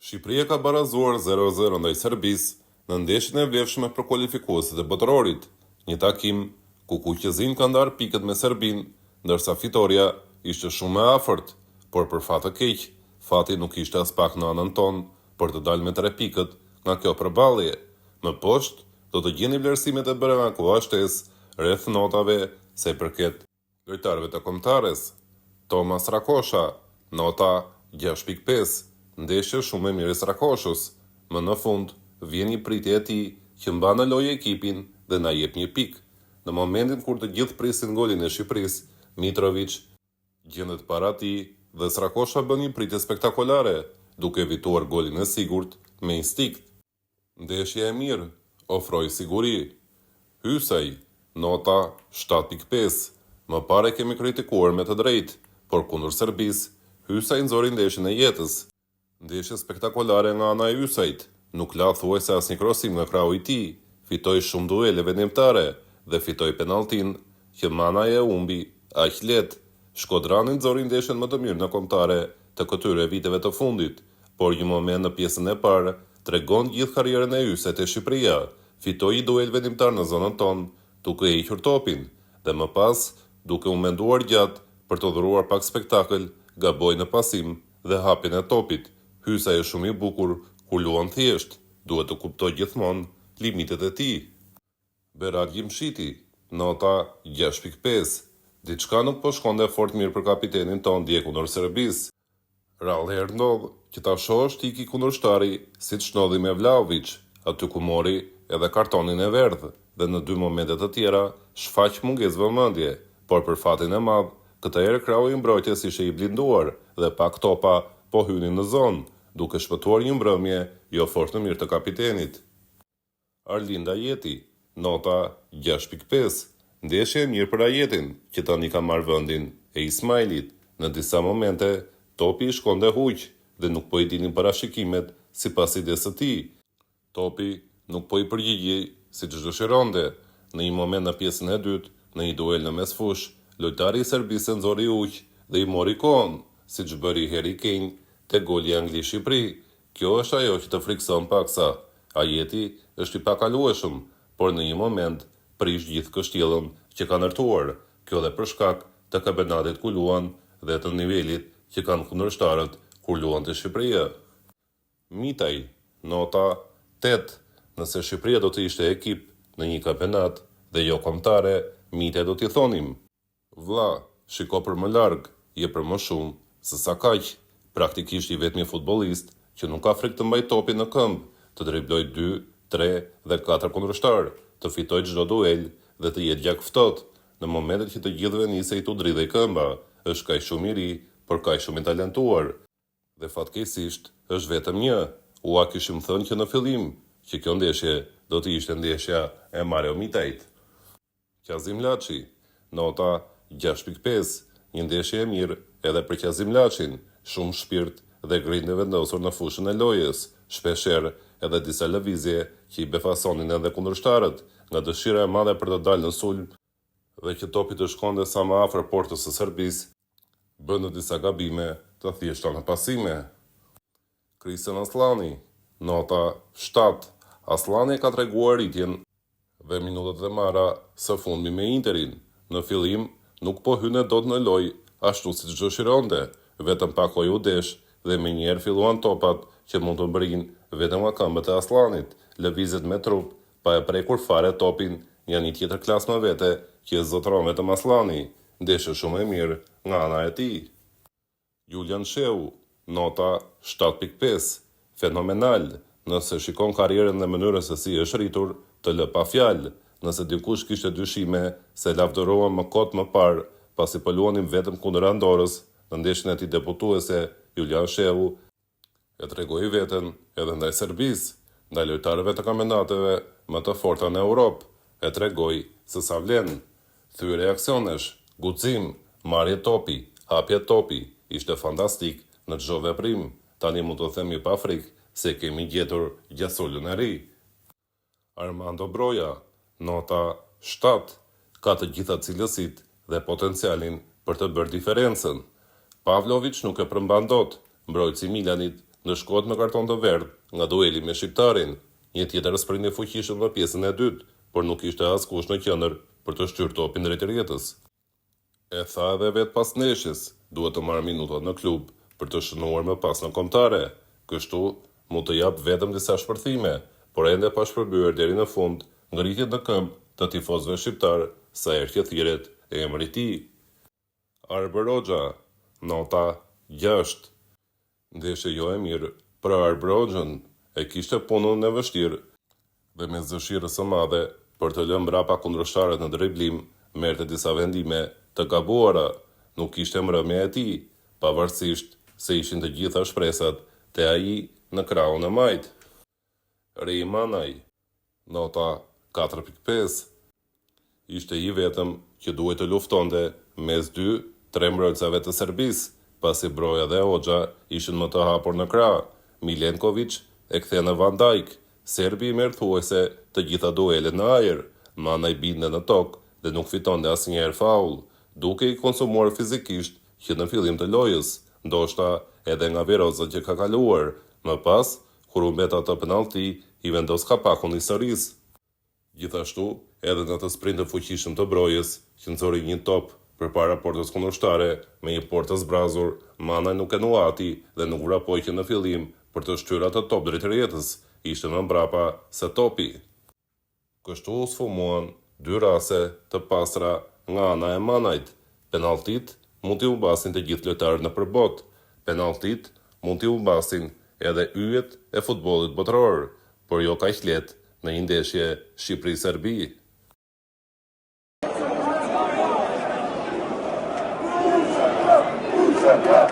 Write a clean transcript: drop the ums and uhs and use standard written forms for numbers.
Shqipëria ka barazuar 0-0 ndaj Serbisë në ndeshjen e vlefshme për kualifikuesit e botërorit, një takim ku Kuqezin ka ndarë pikët me Serbinë, ndërsa fitoria ishte shumë e afërt, por për fat të keq, fati nuk ishte as pak në anën tonë për të dalë me 3 pikët nga kjo përballje. Më poshtë, do të gjeni vlerësimet e bëra nga koha shtesë rreth notave sa i përket lojtarëve të kombëtares. Tomas Rakosha, nota 6.5, ndeshje shumë e mirë e Rakoshës. Më në fund, vjen një pritje e tij që mban në lojë ekipin dhe na jep një pikë. Në momentin kur të gjithë prisin golin e Shqipërisë, Mitrovic gjendet para tij dhe Rakosha bën një pritje spektakolare, duke evituar golin e sigurt me instinkt. Ndeshja e mirë ofroi siguri. Hysaj, nota 7.5. Më pare kemi kritikuar me të drejtë, por kundër Serbisë, Hysaj nxori ndeshjen e jetës. Ndeshje spektakolare nga ana e Hysajt, nuk la thuajse asnjë krosim nga krahu i tij, fitoi shumë duele vendimtare dhe fitoi penalltin që mana e humbi aq lehtë. Shkodrani nxori ndeshjen më të mirë në kombëtare të këtyre viteve të fundit, por një moment në pjesën e parë tregon gjithë karrierën e Hysajt te Shqipëria. Fitoi duel vendimtar në zonën tonë, duke hequr topin, dhe më pas, duke u menduar gjatë për të dhuruar pak spektakël, gaboi në pasim dhe hapjen e topit. Hysaj është shumë i bukur kur luan thjesht, duhet të kuptoj gjithmonë limitet e tij. Berat Gjimshiti, nota 6.5. Diçka nuk po shkonte fort mirë për kapitenin ton dje kundër Serbisë. Rallëherë ndodh që ta shohësh tiki kundërshtari siç ndodhi me Vlahovic, aty ku mori edhe kartonin e verdhë dhe në 2 momente të tjera shfaq mungesë vëmendje, por për fatin e madh, këtë herë krahu i mbrojtjes ishte i blinduar dhe pak topa po hynin në zonë, duke shpëtuar një mbrëmje jo fort në mirë të kapitenit. Arlinda Ajeti, nota 6.5. Ndeshje e mirë për Ajetin, që tani ka marrë vendin e Ismailit. Në disa momente, topi i shkonte huq dhe nuk po i dinin parashikimet sipas idesë së tij. Topi nuk po i përgjigjej siç dëshironte. Në një moment në pjesën e dytë, në një duel në mesfush, lojtari i Serbisë nxori huq dhe i mori kohën, siç bëri Harry Kane te goli Angli-Shqipëri. Kjo është ajo që të frikson paksa. Ajeti është i pakalueshëm, por në një moment prish gjithë kështjellën që ka ndërtuar, kjo dhe për shkak të kampionatit ku luan dhe të nivelit që kanë kundërshtarët kur luan te Shqipëria. Mitaj, nota 8. Nëse Shqipëria do të ishte ekip në një kampionat dhe jo kombëtare, Mitaj do t'i thonim: vlla, shiko për më larg, je për më shumë se sa kaq. Praktikisht i vetmi futbollist që nuk ka frikë të mbaj topin në këmbë, të dribloj 2, 3 dhe 4 kundërshtar, të fitoj çdo duel dhe të jetë gjak ftohtë. Në momentet që të gjithëve nisej tu dridhej këmba, është kaq shumë i ri, por kaq shumë i talentuar. Dhe fatkeqësisht është vetëm një. Ua kishim thënë që në fillim që kjo ndeshje do të ishte ndeshja e Mario Mitajt. Qazim Laçi, nota 6.5. Një ndeshje e mirë edhe për Qazim Laçin, shumë shpirt dhe grindje vendosur në fushën e lojës, shpeshherë edhe disa lëvizje që i befasonin edhe kundërshtarët, nga dëshira e madhe për të dalë në sulm dhe që topi të shkonte sa më afër portës së Serbisë, bënë disa gabime të thjeshta në pasime. Kristian Aslani, nota 7. Aslani ka treguar rritjen dhe minutat e marra së fundmi me Interin. Në fillim nuk po hyne dot në lojë ashtu siç dëshironte, vetëm pak u desh dhe menjëherë filluan topat që mund të mbërrin vetëm nga këmbët e Aslanit. Lëvizjet me trup, pa e prekur fare topin, janë një tjetër klasë më vete që e zotëron vetëm Aslani. Ndeshje shumë e mirë nga ana e tij. Julian Sheu, nota 7.5. Fenomenal. Nëse shikon karrierën dhe mënyrën se si është rritur, të lë pa fjalë. Nëse dikush kishte dyshime se lavdërohen më kot më parë, pasi po luanim vetëm kundër Andorës, në ndeshjen e tij debutuese, Julian Sheu e tregoi veten edhe ndaj Serbisë, ndaj lojtarëve të kampionateve më të forta në Europë, e tregoi se sa vlen. Thyrje reaksionesh, guxim, marrje topi, hapje topi, ishte fantastik në çdo veprim. Tani mund të themi pa frikë se kemi gjetur gjasolën e ri. Armando Broja, nota 7. Ka të gjitha cilësitë dhe potencialin për të bërë diferencën. Pavlovic nuk e përmban dot, mbrojtësi Milanit ndëshkohet me karton të verdh nga dueli me shqiptarin. Një tjetër sprint i fuqishëm në pjesën e dytë, por nuk ishte askush në qendër për të shtyr topin drejt rrjetës. E tha edhe vetë pas ndeshjes, duhet të marrë minutat në klub për të shënuar më pas në kombëtare. Kështu mund të jap vetëm disa shpërthime, por ende pa shpërbyer deri në fund ngritjet në këmbë të tifozëve shqiptar sa herë që thirret emri i tij. Arber Hoxha, nota 6. Ndeshje jo e mirë për Arber Hoxhën, e kishte punën e vështirë dhe me dëshirës së madhe për të lënë mbrapa kundërshtarët në driblim, merrte disa vendime të gabuara, nuk kishte mbrëmje e tij, pavarësisht se ishin të gjitha shpresat te ai në krahun e majt. Rej Manaj, nota 4.5. Ishte i vetëm që duhet të luftonte mes 2-3 mbrojtësave të Serbisë, pasi Broja dhe Hoxha ishin më të hapur në krah. Milenković e kthene Van Dijk, serbi i merr thuajse të gjitha duelet në ajër. Manaj binte në tokë dhe nuk fitonte asnjëherë faull, duke i konsumuar fizikisht që në fillim të lojës, ndoshta edhe nga virozat që ka kaluar. Më pas, kur u mbet atë penallti, i vendos kapakun historisë. Gjithashtu, edhe në atë sprint të fuqishëm të Brojës, që nxori një top përpara portës kundërshtare me një portë të zbrazur, Manaj nuk e nuati dhe nuk vrapoi që në fillim për të shtyr atë top drejt rrjetës, ishte më mbrapa se topi. Kështu u sfumuan 2 raste të pastra nga ana e Manajt. Penalltit mund t'i humbasin të gjithë lojtarët në përbot. Penalltit mund t'i humbasin edhe yjet e futbollit botëror, por jo kaq lehtë në një ndeshje Shqipëri-Serbi. Yeah.